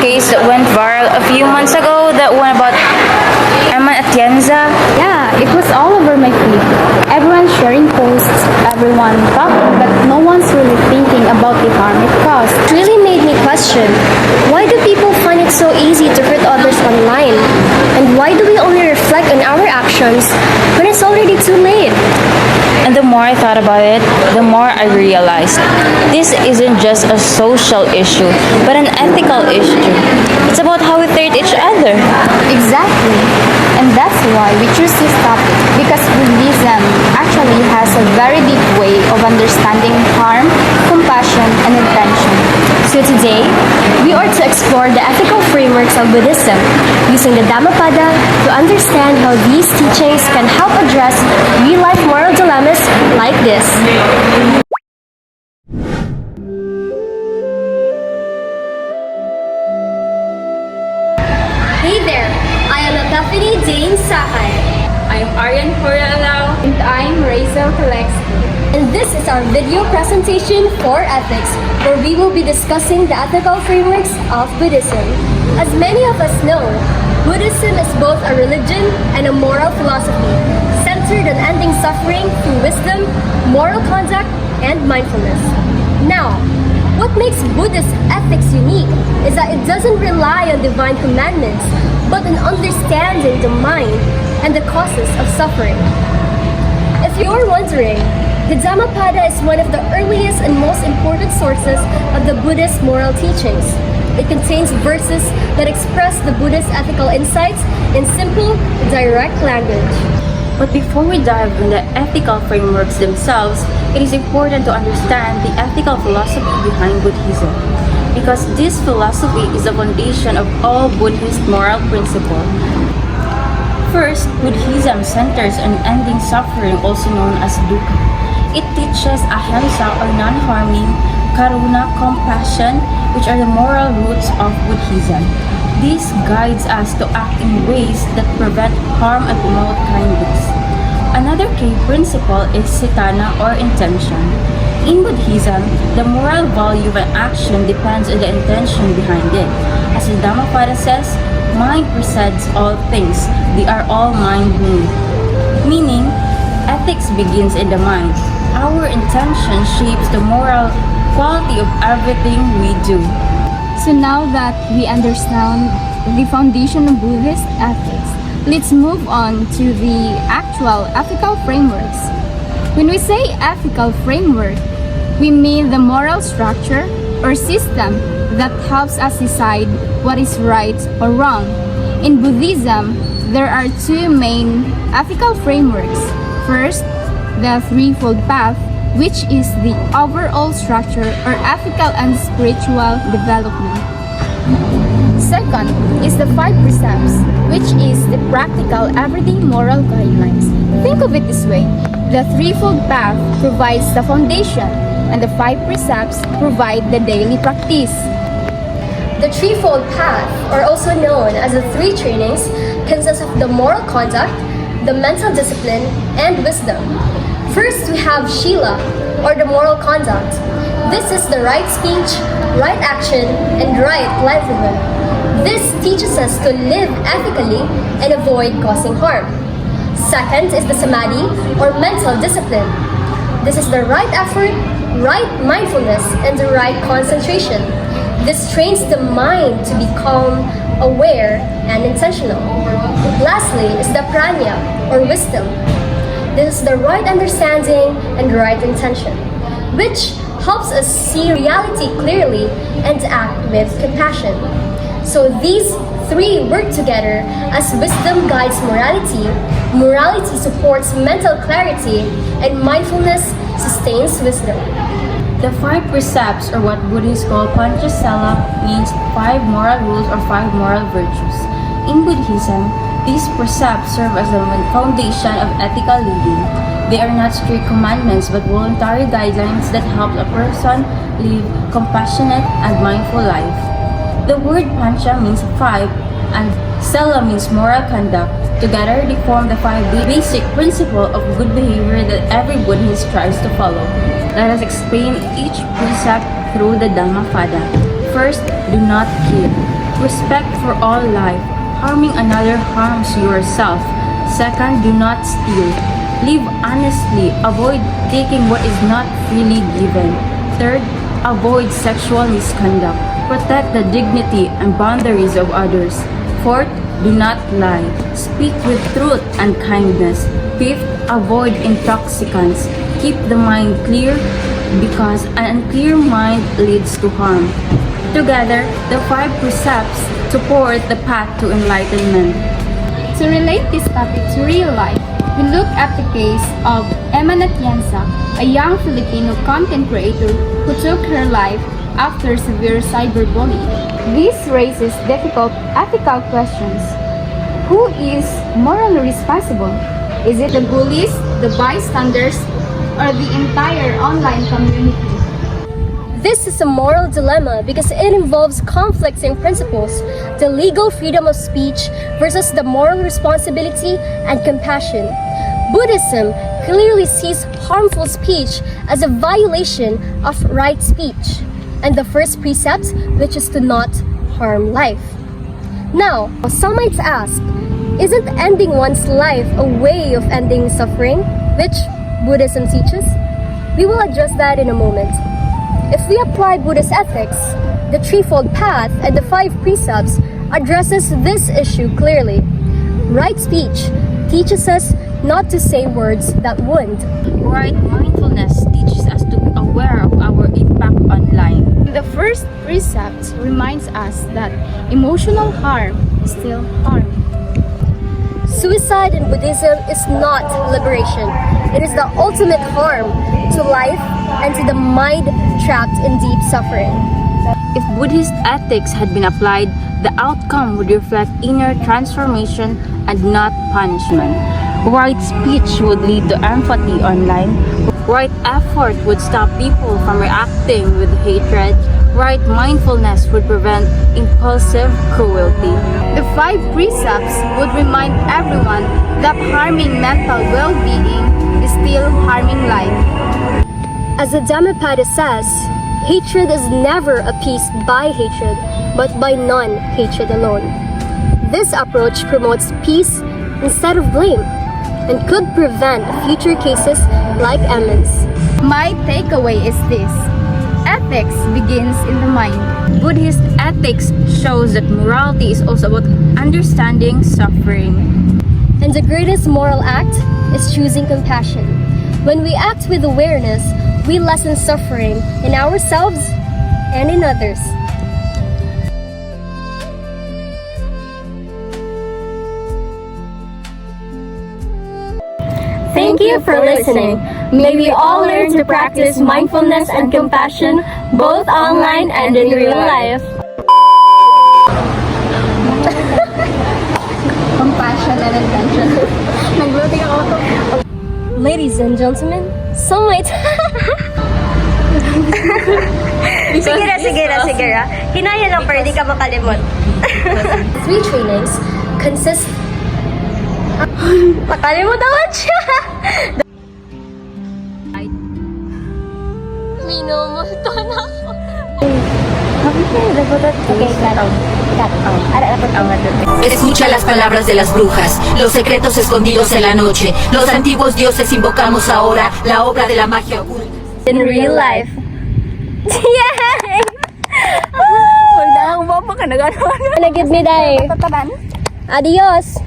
Case that went viral a few months ago, that one about Yeah, it was all over my feed. Everyone sharing posts, everyone talking, but no one's really thinking about the harm it caused. It really made me question, why do people find it so easy to hurt others online? And why do we only reflect on our actions when it's already too late? And the more I thought about it, the more I realized this isn't just a social issue, but an ethical issue. It's about how we treat each other. Exactly. And that's why we choose this topic, because Buddhism actually has a very deep way of understanding harm, compassion, and intention. So today, we are to explore the ethical frameworks of Buddhism, using the Dhammapada to understand how these teachings can help address real-life moral dilemmas like this. Hey there, I am Epiphany Dane Sahay. I'm Aryan Coralao. And I'm Rachel Kalexki. And this is our video presentation for ethics, where we will be discussing the ethical frameworks of Buddhism. As many of us know, Buddhism is both a religion and a moral philosophy, centered on ending suffering through wisdom, moral conduct, and mindfulness. Now, what makes Buddhist ethics unique is that it doesn't rely on divine commandments, but on understanding the mind and the causes of suffering. If you're wondering, the Dhammapada is one of the earliest and most important sources of the Buddhist moral teachings. It contains verses that express the Buddhist ethical insights in simple, direct language. But before we dive into the ethical frameworks themselves, it is important to understand the ethical philosophy behind Buddhism, because this philosophy is the foundation of all Buddhist moral principles. First, Buddhism centers on ending suffering, also known as dukkha. It teaches ahimsa, or non-harming, karuna, compassion, which are the moral roots of Buddhism. This guides us to act in ways that prevent harm and promote kindness. Another key principle is cetana, or intention. In Buddhism, the moral value of an action depends on the intention behind it. As the Dhammapada says, mind precedes all things. They are all mind-made. Meaning, ethics begins in the mind. Our intention shapes the moral quality of everything we do. So now that we understand the foundation of Buddhist ethics, let's move on to the actual ethical frameworks. When we say ethical framework, we mean the moral structure or system that helps us decide what is right or wrong. In Buddhism, there are two main ethical frameworks. First, the Threefold Path, which is the overall structure or ethical and spiritual development. Second is the Five Precepts, which is the practical everyday moral guidelines. Think of it this way: the Threefold Path provides the foundation, and the Five Precepts provide the daily practice. The Threefold Path, or also known as the three trainings, consists of the moral conduct, the mental discipline, and wisdom. First, we have Shila, or the moral conduct. This is the right speech, right action, and right livelihood. This teaches us to live ethically and avoid causing harm. Second is the Samadhi, or mental discipline. This is the right effort, right mindfulness, and the right concentration. This trains the mind to be calm, aware, and intentional. Lastly is the Prajna, or wisdom. This is the right understanding and right intention, which helps us see reality clearly and act with compassion. So these three work together as wisdom guides morality, morality supports mental clarity, and mindfulness sustains wisdom. The five precepts, or what Buddhists call Panchasala, means five moral rules or five moral virtues. In Buddhism, these precepts serve as the foundation of ethical living. They are not strict commandments but voluntary guidelines that help a person live compassionate and mindful life. The word Pancha means five and Sala means moral conduct. Together, they form the five basic principles of good behavior that every Buddhist strives to follow. Let us explain each precept through the Dhammapada. First, do not kill. Respect for all life. Harming another harms yourself. Second, do not steal. Live honestly. Avoid taking what is not freely given. Third, avoid sexual misconduct. Protect the dignity and boundaries of others. Fourth, do not lie. Speak with truth and kindness. Fifth, avoid intoxicants. Keep the mind clear because an unclear mind leads to harm. Together, the five precepts support the path to enlightenment. To relate this topic to real life, we look at the case of Emma Natienza, a young Filipino content creator who took her life after severe cyberbullying. This raises difficult ethical questions. Who is morally responsible? Is it the bullies, the bystanders, or the entire online community? This is a moral dilemma because it involves conflicting principles, the legal freedom of speech versus the moral responsibility and compassion. Buddhism clearly sees harmful speech as a violation of right speech, and the first precept, which is to not harm life. Now, some might ask, isn't ending one's life a way of ending suffering, which Buddhism teaches? We will address that in a moment. If we apply Buddhist ethics, the Threefold Path and the Five Precepts addresses this issue clearly. Right speech teaches us not to say words that wound. Right mindfulness teaches us to be aware of our impact online. The first precept reminds us that emotional harm is still harm. Suicide in Buddhism is not liberation. It is the ultimate harm to life and to the mind trapped in deep suffering. If Buddhist ethics had been applied, the outcome would reflect inner transformation and not punishment. Right speech would lead to empathy online. Right effort would stop people from reacting with hatred. Right mindfulness would prevent impulsive cruelty. The five precepts would remind everyone that harming mental well-being is still harming life. As the Dhammapada says, hatred is never appeased by hatred, but by non-hatred alone. This approach promotes peace instead of blame and could prevent future cases like Emma's. My takeaway is this: ethics begins in the mind. Buddhist ethics shows that morality is also about understanding suffering. And the greatest moral act is choosing compassion. When we act with awareness, we lessen suffering in ourselves and in others. Thank you for listening. May we all learn to practice mindfulness and compassion both online and in real life. Compassion and intention. Nagluting ako. Ladies and gentlemen, some might... Sige na. Hinaya lang pero di ka makalimot. Three trainings consist... Makalimot naman siya! Minumulto na ako. Escucha las palabras de las brujas, los secretos escondidos en la noche. Los antiguos dioses invocamos ahora la obra de la magia oculta. In real life. Yay! Huwag na ang baba ka na gano'n. Nagid me day. Tataban? Adios!